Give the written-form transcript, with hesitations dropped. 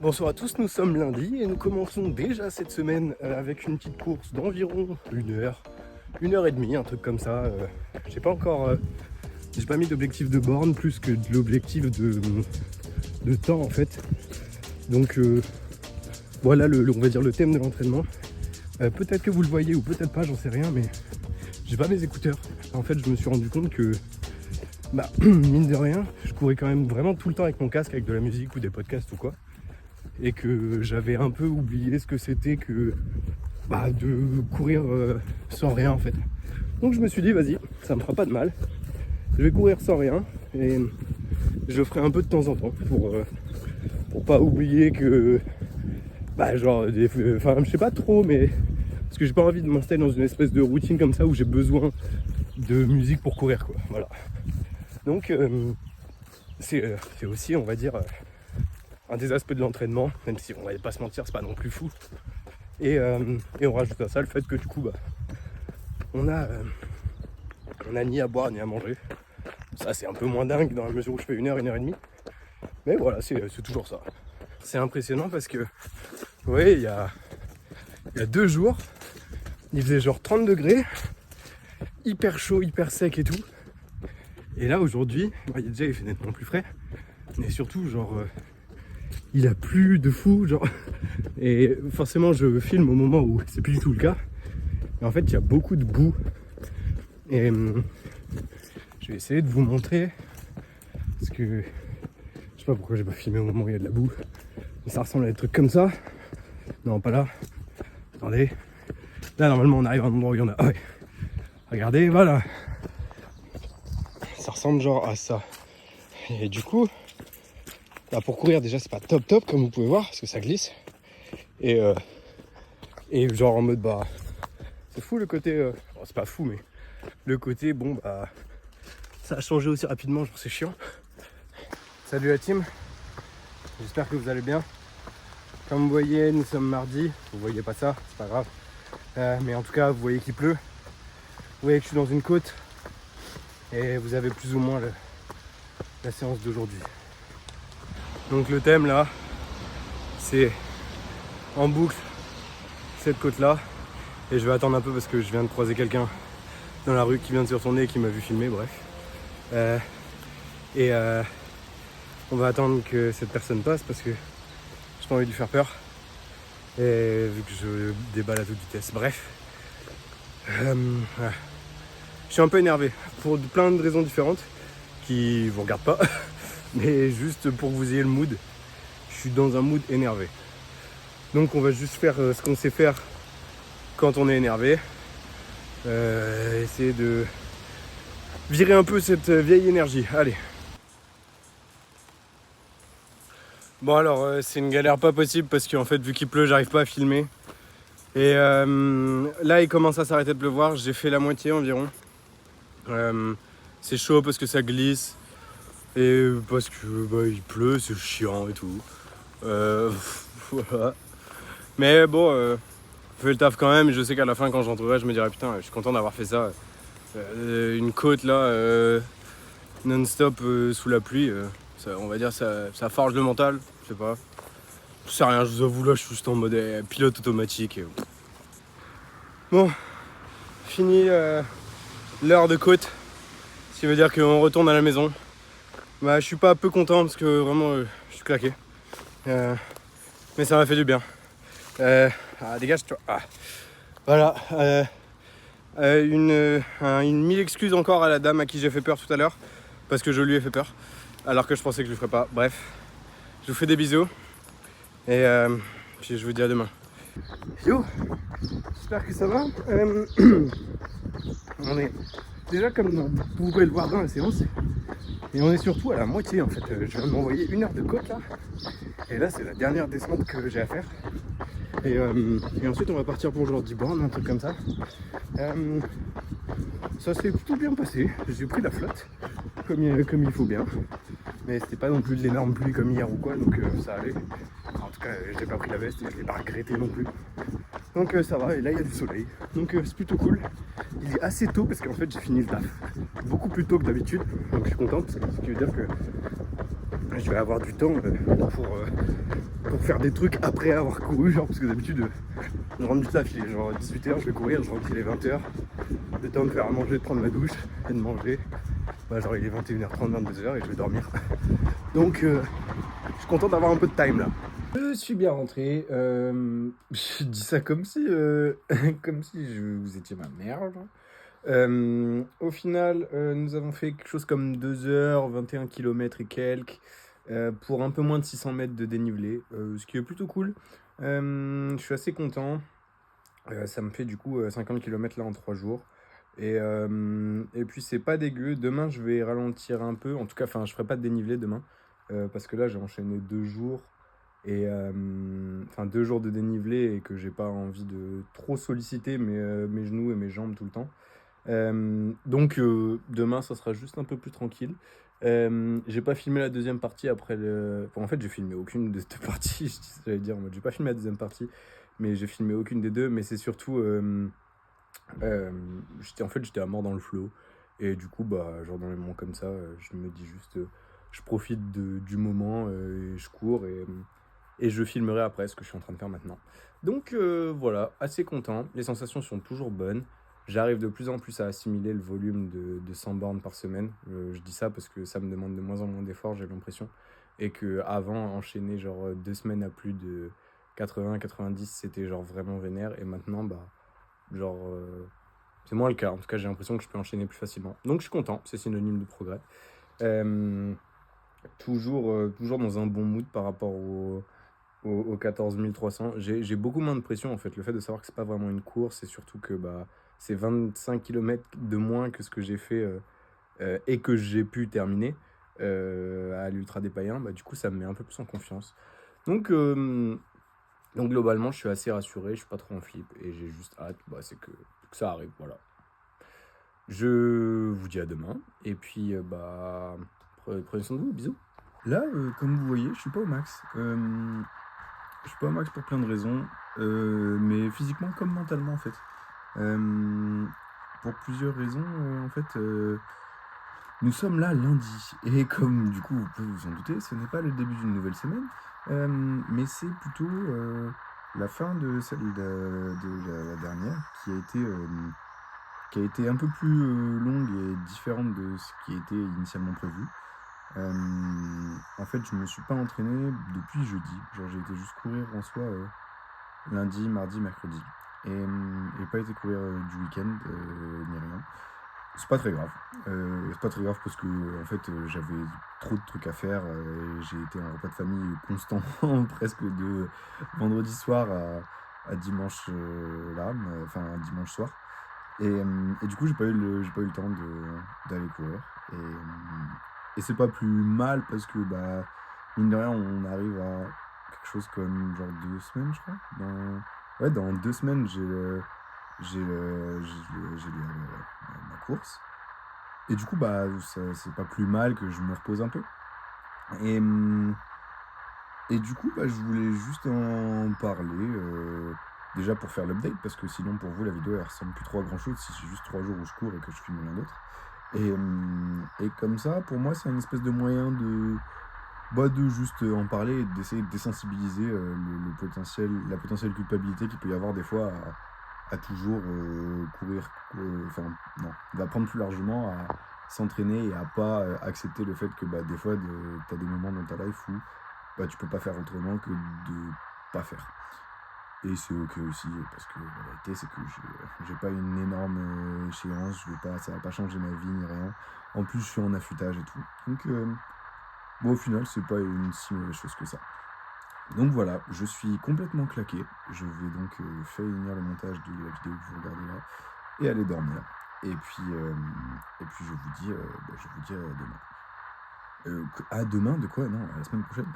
Bonsoir à tous, nous sommes lundi et nous commençons déjà cette semaine avec une petite course d'environ 1 heure, 1 heure et demie, un truc comme ça. J'ai pas encore, j'ai pas mis d'objectif de borne plus que de l'objectif de temps en fait. Donc voilà on va dire le thème de l'entraînement. Peut-être que vous le voyez ou peut-être pas, j'en sais rien, mais j'ai pas mes écouteurs. En fait, je me suis rendu compte que mine de rien, je courais quand même vraiment tout le temps avec mon casque, avec de la musique ou des podcasts ou quoi. Et que j'avais un peu oublié ce que c'était que de courir sans rien en fait. Donc je me suis dit vas-y, ça me fera pas de mal. Je vais courir sans rien et je le ferai un peu de temps en temps pour pas oublier que je sais pas trop, mais parce que j'ai pas envie de m'installer dans une espèce de routine comme ça où j'ai besoin de musique pour courir quoi. Voilà. Donc c'est aussi on va dire un des aspects de l'entraînement, même si on va pas se mentir, c'est pas non plus fou. Et on rajoute à ça le fait que du coup on a ni à boire ni à manger. Ça c'est un peu moins dingue dans la mesure où je fais 1 heure et demie. Mais voilà, c'est toujours ça. C'est impressionnant parce que vous voyez, il y a 2 jours, il faisait genre 30 degrés, hyper chaud, hyper sec et tout. Et là aujourd'hui, déjà il fait nettement plus frais, mais surtout genre il a plu de fou, genre. Et forcément je filme au moment où c'est plus du tout le cas. Et en fait il y a beaucoup de boue. Et je vais essayer de vous montrer. Parce que je sais pas pourquoi j'ai pas filmé au moment où il y a de la boue. Mais ça ressemble à des trucs comme ça. Non, pas là. Attendez. Là normalement on arrive à un endroit où il y en a. Ah ouais. Regardez, voilà. Ça ressemble genre à ça. Et du coup, pour courir déjà c'est pas top comme vous pouvez voir parce que ça glisse. Et genre en mode c'est fou le côté c'est pas fou mais le côté ça a changé aussi rapidement, genre c'est chiant. Salut la team, j'espère que vous allez bien. Comme vous voyez, nous sommes mardi, vous voyez pas ça, c'est pas grave, mais en tout cas vous voyez qu'il pleut, vous voyez que je suis dans une côte et vous avez plus ou moins la séance d'aujourd'hui. Donc le thème là c'est en boucle cette côte là. Et je vais attendre un peu parce que je viens de croiser quelqu'un dans la rue qui vient de se retourner et qui m'a vu filmer, bref. On va attendre que cette personne passe parce que j'ai pas envie de lui faire peur. Et vu que je déballe à toute vitesse, bref. Voilà. Je suis un peu énervé pour plein de raisons différentes qui vous regardent pas. Mais juste pour que vous ayez le mood, je suis dans un mood énervé. Donc on va juste faire ce qu'on sait faire quand on est énervé, essayer de virer un peu cette vieille énergie. Allez. Bon alors c'est une galère pas possible parce qu'en fait vu qu'il pleut j'arrive pas à filmer. Et là il commence à s'arrêter de pleuvoir, j'ai fait la moitié environ. C'est chaud parce que ça glisse et parce que il pleut, c'est chiant et tout. Voilà. Mais bon je fais le taf quand même, et je sais qu'à la fin quand je rentrerai je me dirai putain je suis content d'avoir fait ça. Une côte là non-stop sous la pluie, ça, on va dire ça forge le mental, je sais pas. Je sais rien, je vous avoue là je suis juste en mode pilote automatique. Bon, fini l'heure de côte, ce qui veut dire qu'on retourne à la maison. Je suis pas peu content parce que vraiment je suis claqué. Mais ça m'a fait du bien. Dégage toi. Voilà. Une mille excuses encore à la dame à qui j'ai fait peur tout à l'heure. Parce que je lui ai fait peur. Alors que je pensais que je le ferais pas. Bref. Je vous fais des bisous. Et puis je vous dis à demain. Yo, j'espère que ça va. On est déjà comme vous pouvez le voir dans la séance. Et on est surtout à la moitié en fait. Je viens de m'envoyer 1 heure de côte là. Et là c'est la dernière descente que j'ai à faire. Et ensuite on va partir pour genre 10 bornes, un truc comme ça. Ça s'est plutôt bien passé, j'ai pris la flotte comme il faut bien. Mais c'était pas non plus de l'énorme pluie comme hier ou quoi, donc ça allait. En tout cas j'ai pas pris la veste et je l'ai pas regretté non plus. Donc ça va, et là il y a du soleil. Donc c'est plutôt cool. Il est assez tôt parce qu'en fait j'ai fini le taf beaucoup plus tôt que d'habitude. Donc je suis content parce que ce qui veut dire que je vais avoir du temps pour faire des trucs après avoir couru, genre, parce que d'habitude, je rentre du taf, il est genre 18h, je vais courir, je rentre, il est 20h. Le temps de faire à manger, de prendre ma douche et de manger. Bah, genre, il est 21h30, 22h et je vais dormir. Donc, je suis content d'avoir un peu de time là. Je suis bien rentré. Je dis ça comme si, comme si vous étiez ma mère. Genre. Au final, nous avons fait quelque chose comme 2 heures, 21 km et quelques, pour un peu moins de 600 mètres de dénivelé, ce qui est plutôt cool. Je suis assez content. Ça me fait du coup 50 km là en 3 jours. Et puis c'est pas dégueu. Demain, je vais ralentir un peu. En tout cas, je ferai pas de dénivelé demain. Parce que là, j'ai enchaîné 2 jours. Enfin 2 jours de dénivelé et que j'ai pas envie de trop solliciter mes genoux et mes jambes tout le temps. Donc demain ça sera juste un peu plus tranquille. J'ai pas filmé la deuxième partie après le. Enfin, en fait j'ai filmé aucune de ces deux parties, j'allais dire en mode j'ai pas filmé la deuxième partie, mais j'ai filmé aucune des deux, mais c'est surtout j'étais à mort dans le flow. Et du coup bah genre dans les moments comme ça, je me dis juste je profite du moment et je cours et je filmerai après ce que je suis en train de faire maintenant. Donc voilà, assez content. Les sensations sont toujours bonnes. J'arrive de plus en plus à assimiler le volume de 100 bornes par semaine. Je dis ça parce que ça me demande de moins en moins d'efforts, j'ai l'impression. Et que avant enchaîner genre 2 semaines à plus de 80-90, c'était genre vraiment vénère. Et maintenant, bah, genre, c'est moins le cas. En tout cas, j'ai l'impression que je peux enchaîner plus facilement. Donc je suis content, c'est synonyme de progrès. Toujours dans un bon mood par rapport aux 14 300. J'ai beaucoup moins de pression en fait. Le fait de savoir que c'est pas vraiment une course et surtout que bah, c'est 25 km de moins que ce que j'ai fait et que j'ai pu terminer à l'Ultra des Païens, bah, du coup ça me met un peu plus en confiance. Donc globalement je suis assez rassuré, je suis pas trop en flip et j'ai juste hâte bah, c'est que ça arrive. Voilà. Je vous dis à demain et puis bah, prenez soin de vous, bisous. Là, comme vous voyez, je suis pas au max. Je suis pas au max pour plein de raisons, mais physiquement comme mentalement en fait. Pour plusieurs raisons, en fait, nous sommes là lundi. Et comme du coup vous pouvez vous en douter, ce n'est pas le début d'une nouvelle semaine, mais c'est plutôt la fin de celle de la dernière qui a été un peu plus longue et différente de ce qui était initialement prévu. En fait, je me suis pas entraîné depuis jeudi. Genre, j'ai été juste courir en soi lundi, mardi, mercredi. Et j'ai pas été courir du week-end ni rien. C'est pas très grave. C'est pas très grave parce que en fait, j'avais trop de trucs à faire. Et j'ai été en repas de famille constant, presque de vendredi soir à dimanche enfin dimanche soir. Et du coup, j'ai pas eu le temps d'aller courir. Et c'est pas plus mal parce que, bah, mine de rien, on arrive à quelque chose comme genre 2 semaines, je crois. Dans 2 semaines, ma course. Et du coup, bah, c'est pas plus mal que je me repose un peu. Et, et du coup, bah, je voulais juste en parler. Déjà pour faire l'update, parce que sinon, pour vous, la vidéo, elle ressemble plus trop à grand chose si c'est juste 3 jours où je cours et que je filme rien d'autre. Et comme ça, pour moi, c'est une espèce de moyen de juste en parler et d'essayer de désensibiliser la potentielle culpabilité qu'il peut y avoir des fois à toujours courir. Enfin, non, on va prendre plus largement à s'entraîner et à pas accepter le fait que bah, des fois, t'as des moments dans ta life où bah, tu peux pas faire autrement que de pas faire. Et c'est ok aussi, parce que la vérité, c'est que j'ai pas une énorme échéance, ça va pas changer ma vie ni rien. En plus, je suis en affûtage et tout. Donc, bon, au final, c'est pas une si mauvaise chose que ça. Donc voilà, je suis complètement claqué. Je vais donc finir le montage de la vidéo que vous regardez là et aller dormir. Et puis je vous dis à demain. À demain de quoi? Non, à la semaine prochaine.